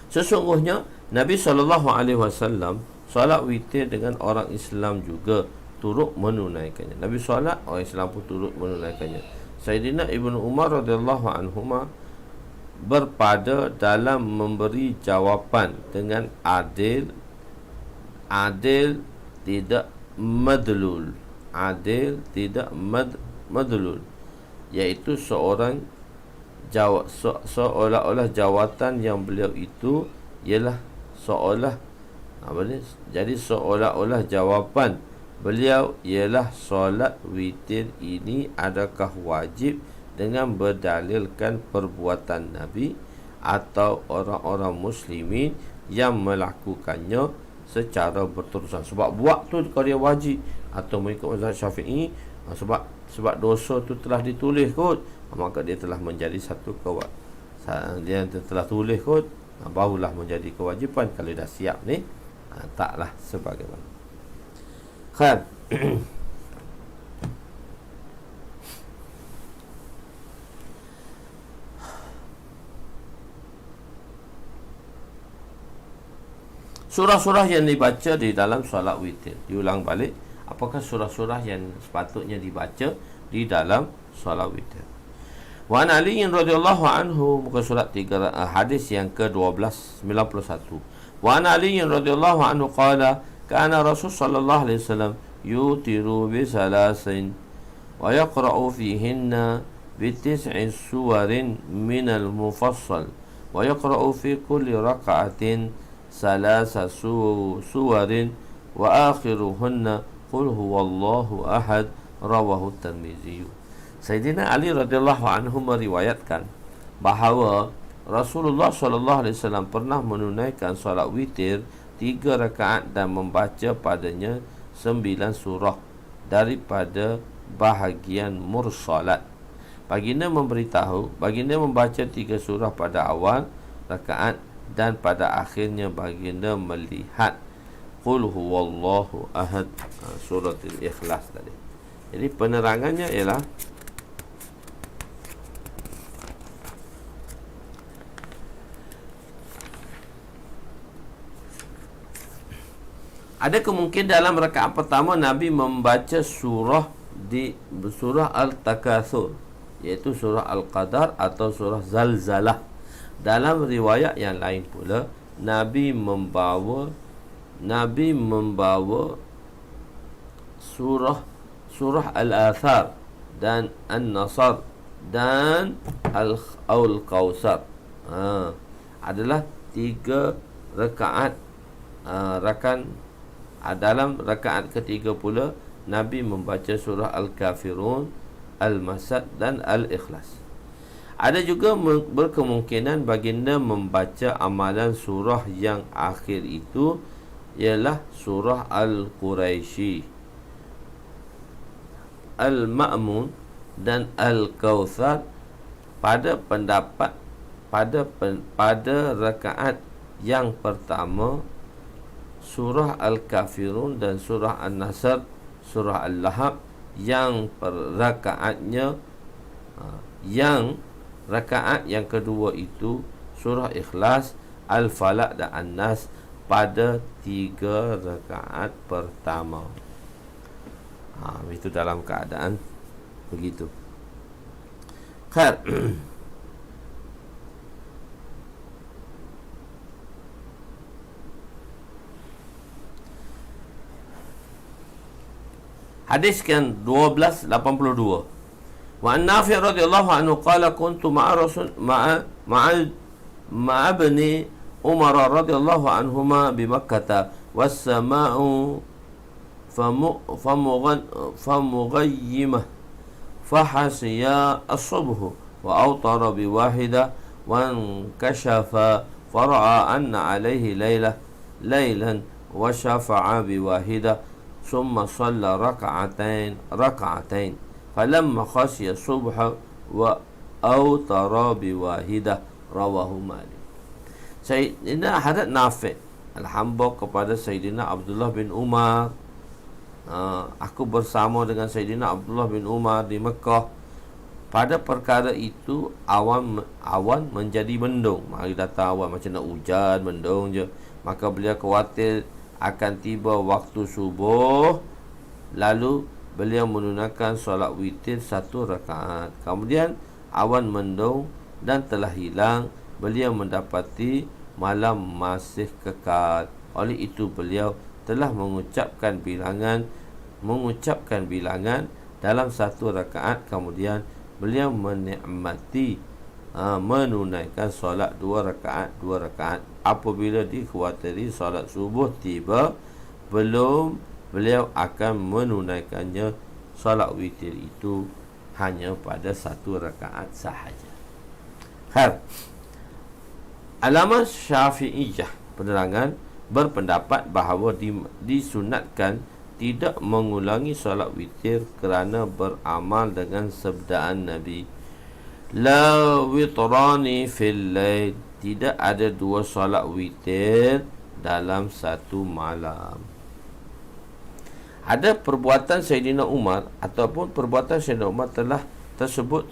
Sesungguhnya Nabi SAW solat witir dengan orang Islam juga turut menunaikannya. Nabi solat, orang Islam pun turut menunaikannya. Sayyidina Ibnu Umar radhiyallahu anhuma berpada dalam memberi jawapan dengan adil tidak madlul. Adil tidak madlul, iaitu seolah-olah jawatan yang beliau itu ialah seolah-olah jawapan beliau ialah solat witir ini adakah wajib dengan berdalilkan perbuatan Nabi atau orang-orang muslimin yang melakukannya secara berterusan. Sebab buat tu kalau dia wajib, atau mengikut mazhab Syafi'i, sebab dosa tu telah ditulis kot, maka dia telah menjadi satu dia telah tulis kot, barulah menjadi kewajipan. Kalau dah siap ni, taklah sebagaimana. Khair. Surah-surah yang dibaca di dalam solat witir. Diulang balik, apakah surah-surah yang sepatutnya dibaca di dalam solat witir? Wa an Ali radhiyallahu anhu, muka surat 3, hadis yang ke-12 91. Wa an Ali radhiyallahu anhu qala kana Rasul sallallahu alaihi wasallam yutiru bi salasin wa yaqra'u fihinna bi 9 suwarin min al-mufassal wa yaqra'u fi kulli raka'atin salasa suwarin wa akhiruhunna qul huwallahu ahad, rawahu Tirmizi. Sayyidina Ali radhiyallahu anhu meriwayatkan bahawa Rasulullah sallallahu alaihi wasallam pernah menunaikan solat witir 3 rakaat dan membaca padanya 9 surah daripada bahagian mursalat. Baginda memberitahu, baginda membaca 3 surah pada awal rakaat dan pada akhirnya baginda melihat qul huwallahu ahad, surah Al-Ikhlas tadi. Jadi penerangannya ialah ada kemungkinan dalam rakaat pertama Nabi membaca surah Al-Takatsur, iaitu surah Al-Qadar atau surah Zalzalah. Dalam riwayat yang lain pula Nabi membawa surah Al-Athar dan An-Nasr dan Al-Kautsar. Adalah 3 rakaat. Dalam rakaat ketiga pula Nabi membaca surah Al-Kafirun, Al-Masad dan Al-Ikhlas. Ada juga berkemungkinan baginda membaca amalan surah yang akhir itu ialah surah Al-Quraisy, Al-Ma'mun dan Al-Kautsar pada rakaat yang pertama surah Al-Kafirun dan surah An-Nasr, surah Al-Lahab yang rakaat yang kedua itu surah Ikhlas, Al-Falaq dan An-Nas pada 3 rakaat pertama. Itu dalam keadaan begitu. Khair. Hadis kan 1282. Wa an-Nafi' radhiyallahu anhu qala kuntu ma'a ibni Umar radhiyallahu anhuma bi Makkah was-sama'u famughayyimah fahasiya as-subh wa awtara bi wahidah wa kashafa fara'a anna alayhi laylan wa shafa'a bi wahidah ثم صلى ركعتين فلما خشي الصبح وأوتر بواحدة رواه مالك. Sayyidina Hadrat Nafi' alhamba kepada Sayyidina Abdullah bin Umar, aku bersama dengan Sayyidina Abdullah bin Umar di Mekah. Pada perkara itu awan menjadi mendung. Mari datang awan macam nak hujan, mendung je. Maka beliau khawatir akan tiba waktu subuh, lalu beliau menunaikan solat witir 1 rakaat. Kemudian awan mendung dan telah hilang. Beliau mendapati malam masih kekal. Oleh itu beliau telah mengucapkan bilangan dalam 1 rakaat. Kemudian beliau menikmati menunaikan solat 2 rakaat. Apabila dikhawatiri solat subuh tiba, beliau akan menunaikannya solat witir itu hanya pada 1 rakaat sahaja. Alamah Syafi'iyah penerangan berpendapat bahawa disunatkan tidak mengulangi solat witir kerana beramal dengan sabdaan Nabi, la witrani fil lail, tidak ada 2 solat witir dalam 1 malam. Ada perbuatan Sayyidina Umar ataupun perbuatan Sayyidina Umar tersebut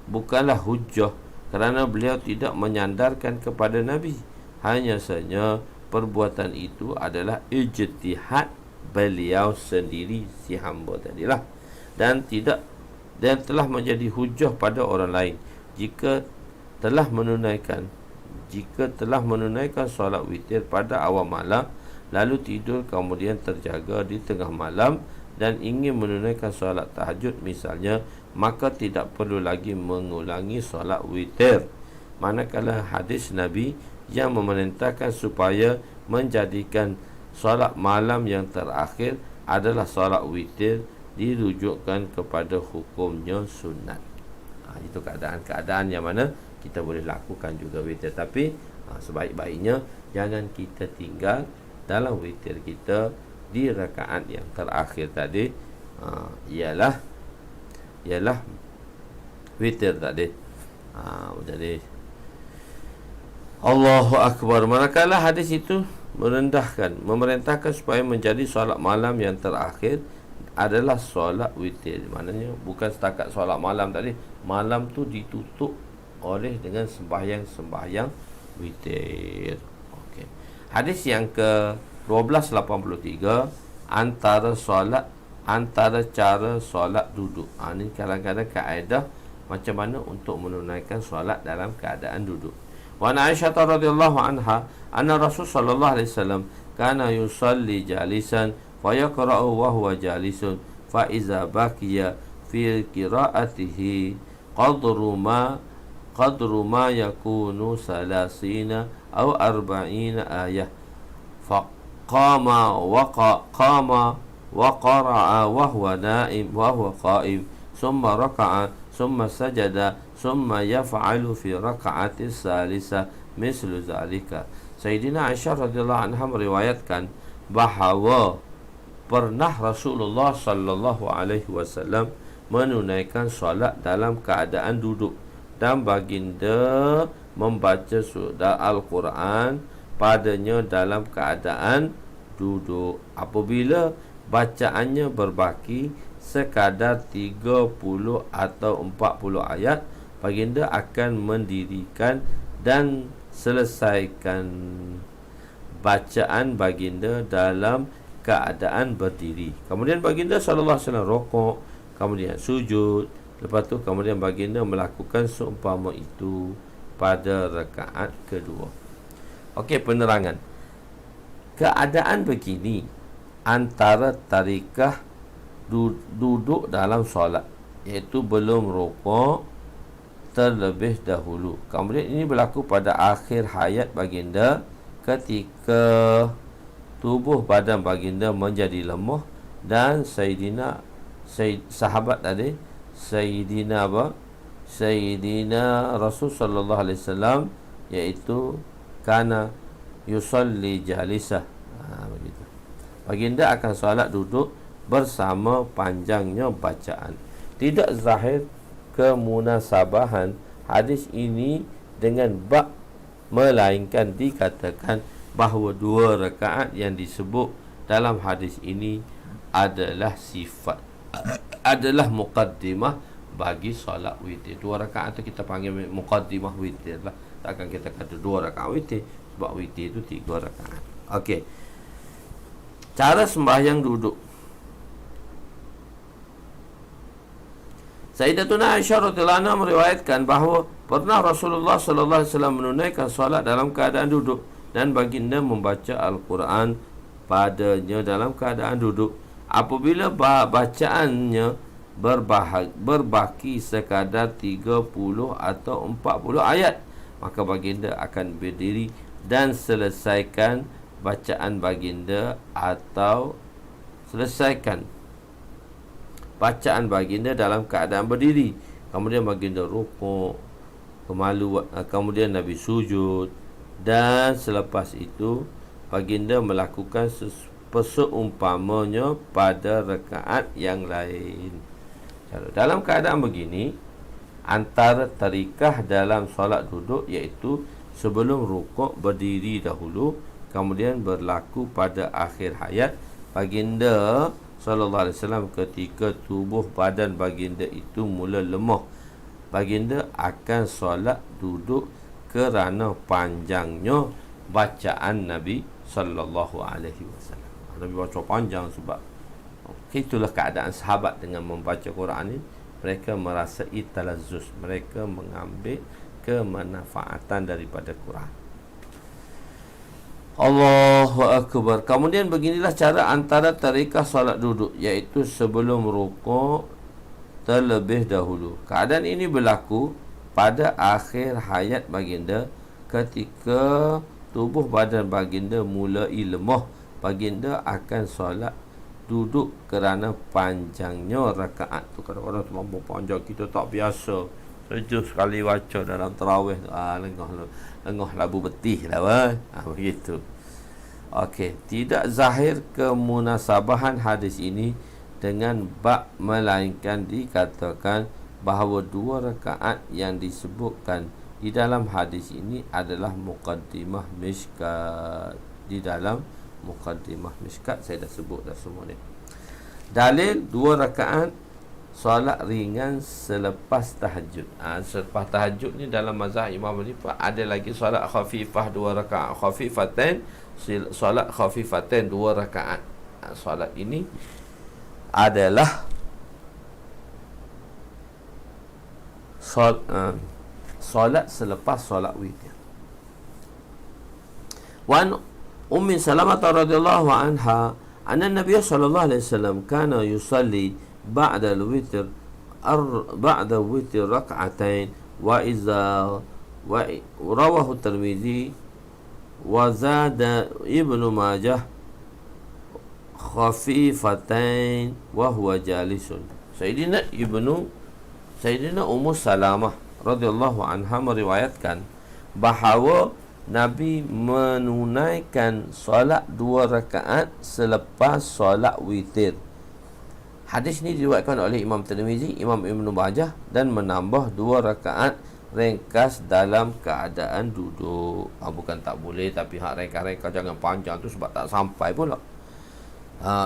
bukanlah hujjah kerana beliau tidak menyandarkan kepada Nabi. Hanya saja perbuatan itu adalah ijtihad beliau sendiri, si hamba tadilah, dan telah menjadi hujjah pada orang lain jika telah menunaikan solat witir pada awal malam lalu tidur kemudian terjaga di tengah malam dan ingin menunaikan solat tahajud misalnya, maka tidak perlu lagi mengulangi solat witir. Manakala hadis Nabi yang memerintahkan supaya menjadikan solat malam yang terakhir adalah solat witir, dirujukkan kepada hukumnya sunat. Itu keadaan-keadaan yang mana kita boleh lakukan juga witir. Tapi sebaik-baiknya jangan kita tinggal dalam witir kita di rakaat yang terakhir tadi. Ialah witir tadi. Jadi Allahu Akbar. Manakala hadis itu memerintahkan supaya menjadi solat malam yang terakhir adalah solat witir. Maknanya bukan setakat solat malam tadi. Malam tu ditutup oleh dengan sembahyang witir. Okey. Hadis yang ke 1283, antara cara solat duduk. Ini kadang-kadang kaedah macam mana untuk menunaikan solat dalam keadaan duduk. Wa Aisyah radhiyallahu anha anna Rasul sallallahu alaihi wasallam kana yusalli jalisan fa yaqra'u wa huwa jalisun fa iza baqiya fi qira'atihi qadru ma yakunu salasina aw arba'ina ayah fa qama wa qara'a wa huwa na'im wa huwa qa'im summa raka'a summa sajada summa yaf'alu fi raka'ati salisa mislu zalika. Sayyidina Aisyah radhiyallahu anha meriwayatkan bahawa pernah Rasulullah sallallahu alaihi wasallam menunaikan solat dalam keadaan duduk, dan baginda membaca surah Al-Quran padanya dalam keadaan duduk. Apabila bacaannya berbaki sekadar 30 atau 40 ayat, baginda akan mendirikan dan selesaikan bacaan baginda dalam keadaan berdiri. Kemudian baginda sallallahu alaihi wasallam rukuk, kemudian sujud. Lepas tu kemudian baginda melakukan seumpama itu pada rakaat kedua. Okey, penerangan. Keadaan begini antara tarikah duduk dalam solat, iaitu belum rukuk terlebih dahulu. Kemudian ini berlaku pada akhir hayat baginda ketika tubuh badan baginda menjadi lemah, dan sahabat tadi Sayyidina Rasul sallallahu alaihi wasallam, iaitu kana yusalli jalisah. Begitu. Baginda akan solat duduk bersama panjangnya bacaan. Tidak zahir kemunasabahan hadis ini dengan bab, melainkan dikatakan bahawa 2 rakaat yang disebut dalam hadis ini adalah muqaddimah bagi solat witir. 2 rakaat itu kita panggil muqaddimah witir lah. Takkan kita kata 2 rakaat witir, sebab witir itu 3 rakaat. Okey. Cara sembahyang duduk. Sayyidatuna Aisyah radhiyallahu anha meriwayatkan bahawa pernah Rasulullah sallallahu alaihi wasallam menunaikan solat dalam keadaan duduk, dan baginda membaca Al-Quran padanya dalam keadaan duduk. Apabila bacaannya berbaki sekadar 30 atau 40 ayat, maka baginda akan berdiri dan selesaikan bacaan baginda atau selesaikan bacaan baginda dalam keadaan berdiri. Kemudian baginda rukuk, kemudian Nabi sujud, dan selepas itu baginda melakukan seumpamanya pada rakaat yang lain. Dalam keadaan begini, antara tarikah dalam solat duduk, iaitu sebelum rukuk berdiri dahulu, kemudian berlaku pada akhir hayat baginda sallallahu alaihi wasallam ketika tubuh badan baginda itu mula lemah. Baginda akan solat duduk kerana panjangnya bacaan Nabi sallallahu alaihi wasallam. Nabi baca panjang sebab itulah keadaan sahabat dengan membaca Quran ini. Mereka merasai talazzuz, mereka mengambil kemanfaatan daripada Quran. Allahu Akbar. Kemudian beginilah cara antara tarikah solat duduk, iaitu sebelum rukuk terlebih dahulu. Keadaan ini berlaku pada akhir hayat baginda ketika tubuh badan baginda mulai lemah, baginda akan solat duduk kerana panjangnya rakaat tu. Kadang-kadang terlalu panjang, kita tak biasa. Sejauh sekali baca dalam tarawih tu, lengah labu betih lah, begitu. Okey, tidak zahir kemunasabahan hadis ini dengan bab, melainkan dikatakan bahawa 2 rakaat yang disebutkan di dalam hadis ini adalah muqaddimah Mishkat. Di dalam muqaddimah Mishkat saya dah sebut dah semua ni. Dalil 2 rakaat solat ringan selepas tahajud. Selepas tahajud ni dalam mazhab Imam Hanifah ada lagi solat khafifah 2 rakaat. Khafifatain, solat khafifatain 2 rakaat. Solat ini adalah solat selepas solat witir. Wan Ummi Salamah radhiyallahu anha anna Nabiy sallallahu alaihi wasallam kana yusalli ba'da al-witr ba'da witr rak'atain wa iza wa rawahu Tirmizi wa zada Ibnu Majah khafifatain wa huwa jalisun. Sayyidina Ummu Salamah radhiyallahu anha meriwayatkan bahawa Nabi menunaikan solat 2 rakaat selepas solat witir. Hadis ini diriwayatkan oleh Imam Tirmizi, Imam Ibnu Majah, dan menambah 2 rakaat ringkas dalam keadaan duduk. Bukan tak boleh, tapi hak ringkas-ringkas jangan panjang tu sebab tak sampai pula.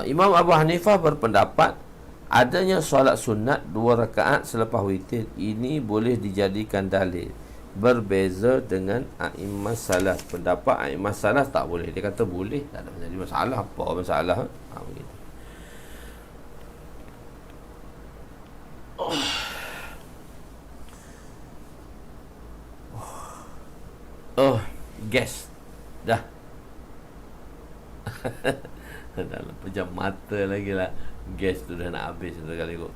Imam Abu Hanifah berpendapat adanya solat sunat 2 rakaat selepas witir ini boleh dijadikan dalil. Berbeza dengan a'immah salaf. Pendapat a'immah salaf tak boleh. Dia kata boleh, tak ada jadi masalah. Apa masalah? Begitu. Gas dah. Dalam pejam mata lagi lah. Gas tu dah nak habis sekali kot.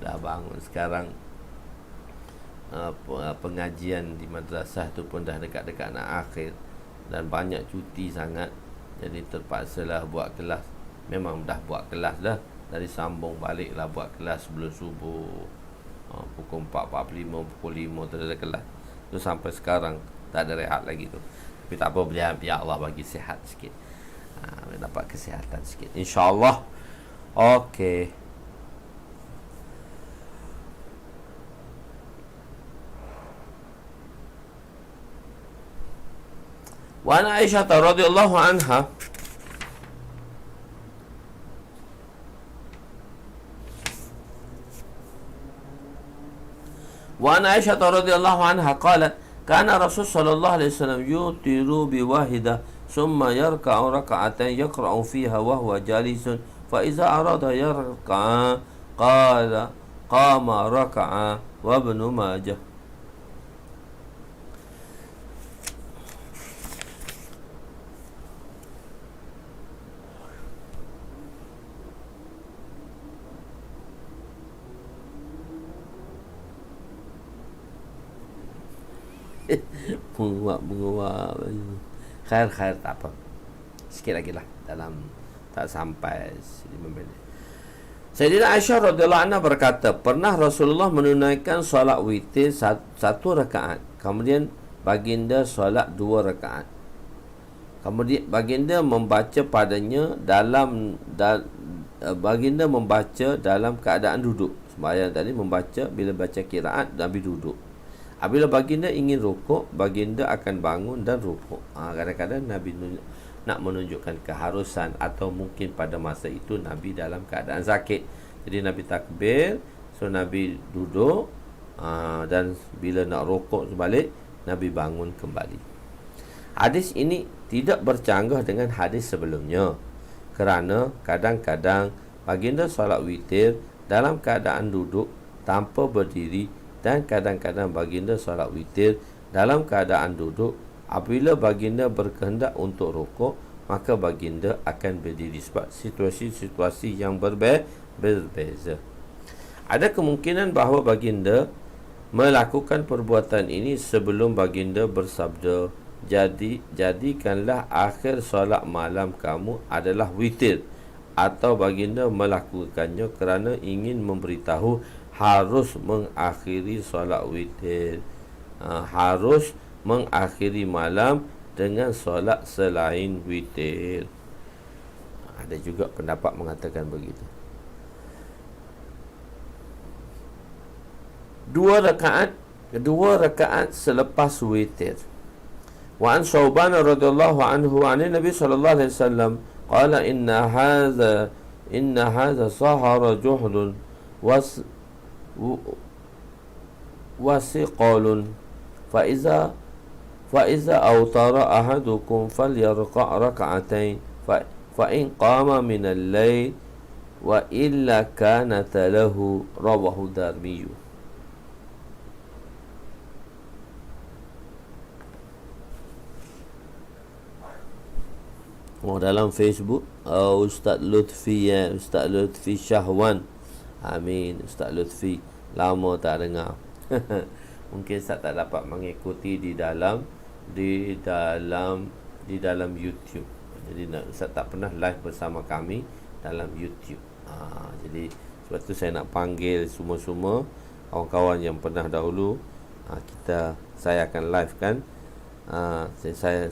Dah bangun sekarang. Pengajian di madrasah tu pun dah dekat-dekat nak akhir dan banyak cuti sangat, jadi terpaksalah buat kelas. Memang dah buat kelas dah, dari sambung balik lah buat kelas sebelum subuh, pukul 4.45, pukul 5 tu ada kelas tu sampai sekarang tak ada rehat lagi tu. Tapi tak apa, biar Allah bagi sihat sikit, dapat kesihatan sikit insya-Allah. Okey. Wa an Aisyah radhiyallahu anha qalat kana Rasul sallallahu alaihi wasallam yutiru bi wahidah thumma yarka'u rak'atan yaqra'u fiha wa huwa jalisun fa iza arada yarka'a qala qama raka'a wa Ibnu Majah. Menguap khair tak apa, sikit lagi lah, dalam tak sampai 5 minit. Sayyidina Aisyah radhiyallahu anha berkata, pernah Rasulullah menunaikan solat witir 1 rakaat, kemudian baginda solat 2 rakaat, kemudian baginda membaca padanya baginda membaca dalam keadaan duduk. Sembahyang tadi membaca, bila baca qiraat Nabi duduk. Apabila baginda ingin rukuk, baginda akan bangun dan rukuk. Kadang-kadang Nabi nak menunjukkan keharusan, atau mungkin pada masa itu Nabi dalam keadaan sakit. Jadi Nabi takbir, so Nabi duduk, dan bila nak rukuk balik, Nabi bangun kembali. Hadis ini tidak bercanggah dengan hadis sebelumnya, kerana kadang-kadang baginda solat witir dalam keadaan duduk tanpa berdiri, dan kadang-kadang baginda solat witir dalam keadaan duduk. Apabila baginda berkehendak untuk rukuk, maka baginda akan berdiri, sebab situasi-situasi yang berbeza. Ada kemungkinan bahawa baginda melakukan perbuatan ini sebelum baginda bersabda jadikanlah akhir solat malam kamu adalah witir, atau baginda melakukannya kerana ingin memberitahu harus mengakhiri solat witir. Harus mengakhiri malam dengan solat selain witir. Ada juga pendapat mengatakan begitu. 2 rakaat selepas witir. Wa an Syauban radhiyallahu anhu an Nabi sallallahu alaihi wasallam qala inna hadha sahara juhlun wasiqalun fa iza awtara ahadukum falyarqa rak'atain fa in qama min al-layl wa illa kanat lahu, rawahu Darmi. Dalam Facebook Ustaz Lutfi Ustaz Lutfi Syahwan. Amin. Ustaz Lutfi, lama tak dengar. Mungkin Ustaz tak dapat mengikuti di dalam YouTube. Jadi Ustaz tak pernah live bersama kami dalam YouTube. Jadi sebab tu saya nak panggil semua kawan-kawan yang pernah dahulu. Saya akan live kan. Saya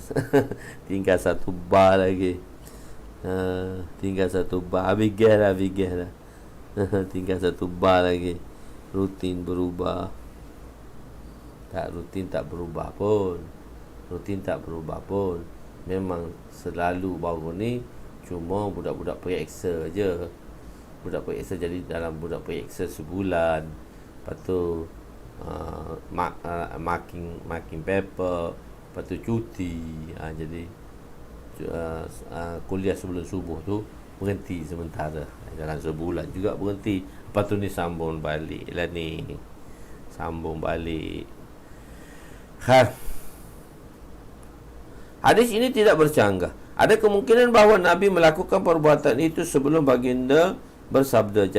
tinggal satu bar lagi. Tinggal satu bar. Habis dah. Tinggal satu bar lagi. Rutin berubah. Rutin tak berubah pun. Memang selalu baru ni cuma budak-budak periksa je. Budak periksa, jadi dalam budak periksa sebulan. Lepas tu marking paper. Lepas tu cuti. Jadi kuliah sebelum subuh tu berhenti sementara. Dalam sebulan juga berhenti. Lepas tu ni sambung balik lah ni. Hadis ini tidak bercanggah. Ada kemungkinan bahawa Nabi melakukan perbuatan itu sebelum baginda bersabda,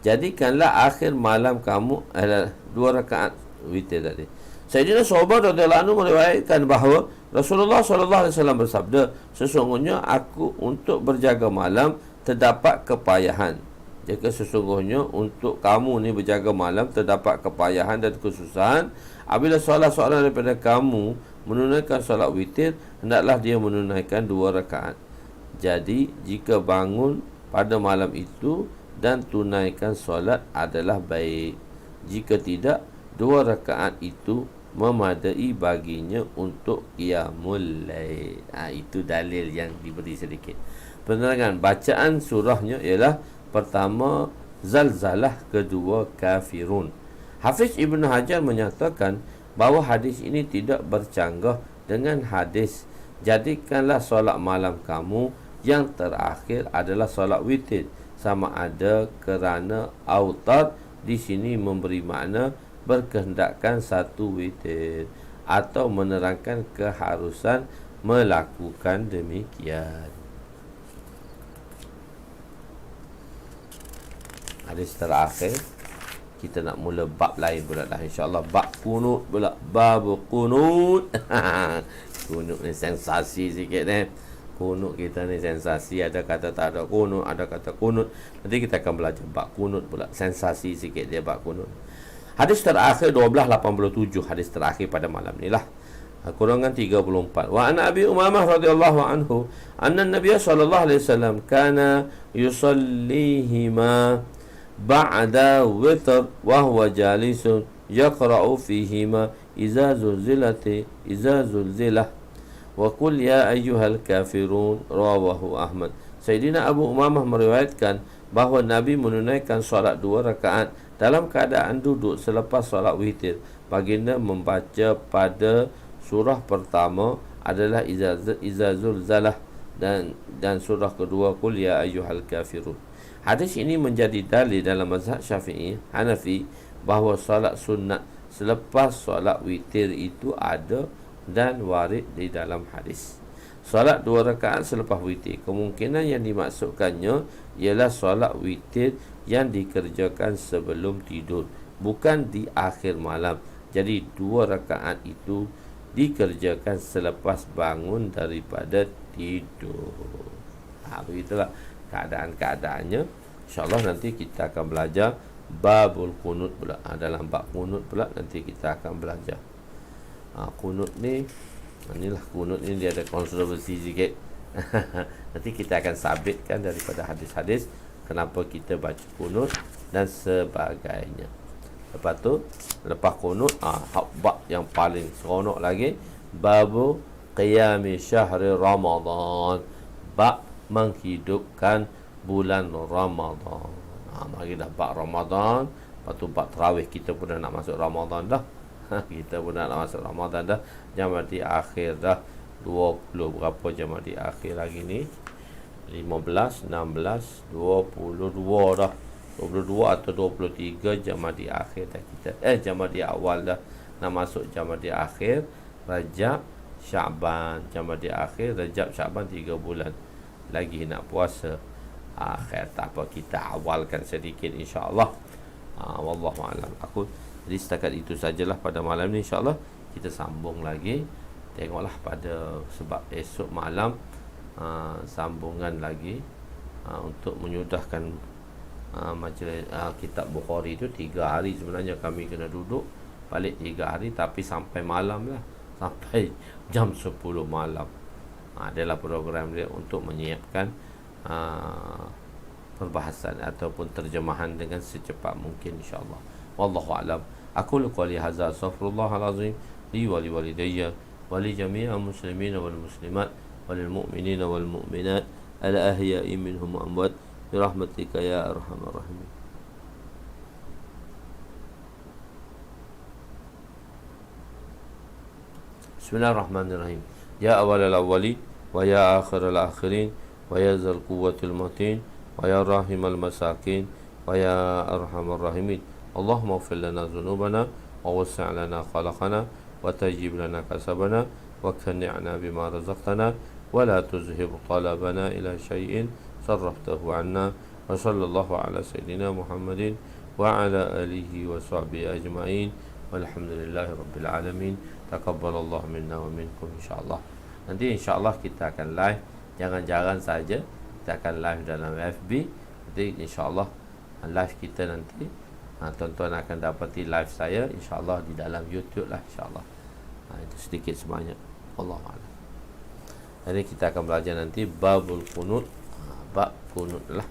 jadikanlah akhir malam kamu adalah 2 rakaat witir tadi. Sayyidina Syauban radhiyallahu anhu meriwayatkan bahawa Rasulullah sallallahu alaihi wasallam bersabda, sesungguhnya aku untuk berjaga malam terdapat kepayahan. Jika sesungguhnya untuk kamu ni berjaga malam terdapat kepayahan dan kesusahan, apabila salah seorang daripada kamu menunaikan solat witir, hendaklah dia menunaikan 2 rakaat. Jadi jika bangun pada malam itu dan tunaikan solat adalah baik. Jika tidak, 2 rakaat itu memadai baginya untuk qiyamul lail. Itu dalil yang diberi sedikit. Penerangan bacaan surahnya ialah pertama Zalzalah, kedua Kafirun. Hafiz Ibn Hajar menyatakan bahawa hadis ini tidak bercanggah dengan hadis jadikanlah solat malam kamu yang terakhir adalah solat witir, sama ada kerana autar di sini memberi makna berkehendakkan satu witir atau menerangkan keharusan melakukan demikian. Hadis terakhir, kita nak mula bab lain pula dah, insya-Allah. Bab kunut pula, bab kunut. Kunut ni sensasi sikit ni. Kunut kita ni sensasi, ada kata tak ada kunut, ada kata kunut. Nanti kita akan belajar bab kunut pula, sensasi sikit dia bab kunut. Hadis terakhir 1287, hadis terakhir pada malam ni lah. Kurangan 34. Wa ana Abi Umamah radhiyallahu anhu anna Nabiy sallallahu alaihi wasallam kana yusallihima ba'da witr wa huwa jalisun yaqra'u fihima idza zulzilah wa qul ya ayyuhal kafirun, rawahu Ahmad. Sayyidina Abu Umamah meriwayatkan bahawa Nabi menunaikan solat 2 rakaat dalam keadaan duduk selepas solat witir. Baginda membaca pada surah pertama adalah Iza Zulzalah dan surah kedua Qul ya ayyuhal kafirun. Hadis ini menjadi dalil dalam mazhab Syafi'i, Hanafi bahawa solat sunat selepas solat witir itu ada dan warid di dalam hadis. Solat 2 rakaat selepas witir, kemungkinan yang dimaksudkannya ialah solat witir yang dikerjakan sebelum tidur, bukan di akhir malam. Jadi 2 rakaat itu dikerjakan selepas bangun daripada tidur. Begitulah keadaan-keadaannya. InsyaAllah nanti kita akan belajar babul kunut pula. Dalam bab kunut pula nanti kita akan belajar. Kunut ni, inilah kunut ni dia ada kontroversi sikit. Nanti kita akan sabitkan daripada hadis-hadis kenapa kita baca kunut dan sebagainya. Lepas tu, lepas kunut, bab yang paling seronok lagi, babu qiyami syahri Ramadan, bab menghidupkan bulan Ramadan. Mari dah bab Ramadan, lepas tu bab tarawih, kita pun dah nak masuk Ramadan dah. Kita pun dah nak masuk Ramadan dah. Jam di akhir dah 20 berapa jam di akhir lagi ni? 15, 16, 22 dah. 22 atau 23 jam di akhir dah kita. Jam di awal dah nak masuk jam di akhir Rajab Syaban. Jam di akhir Rajab Syaban 3 bulan lagi nak puasa. Akhir tak apa, kita awalkan sedikit insya-Allah. Wallahu a'lam. Jadi setakat itu sajalah pada malam ni, insya-Allah kita sambung lagi. Tengoklah pada sebab esok malam sambungan lagi untuk menyudahkan majlis kitab Bukhari itu 3 hari sebenarnya kami kena duduk balik 3 hari, tapi sampai malam lah, sampai jam 10 malam. Adalah program dia untuk menyiapkan perbahasan ataupun terjemahan dengan secepat mungkin insya-Allah. Wallahu a'lam. Aku qouli hadza astaghfirullahal azim li wa li walidayya wa li jami'il muslimin wal muslimat wal mu'minin wal mu'minat al ahya'i minhum wa amwat bi rahmatika ya arhamar rahimin. Bismillahirrahmanirrahim. Ya awwalal awwalin wa ya akhiral akhirin wa ya zal quwwatil matin wa ya rahimal masakin wa ya arhamar rahimin. Allahumma ighfir lana dhunubana wa wasi' lana khalaqana wa tajib lana kasabana wa kanni'na bima razaqtana wa la tuzhib talabana ila syai'in sarraftahu 'anna wa sallallahu ala sayyidina Muhammadin wa ala alihi wa sahbihi ajma'in walhamdulillahi rabbil alamin. Taqabbalallahu minna wa minkum insyaAllah. Nanti insyaAllah kita akan live, jangan-jangan saja kita akan live dalam FB. Nanti insyaAllah live kita nanti tuan-tuan akan dapati live saya insyaAllah di dalam YouTube lah insyaAllah. Itu sedikit sebanyak. Allahu'alam. Jadi kita akan belajar nanti babul kunut. Bab kunut lah.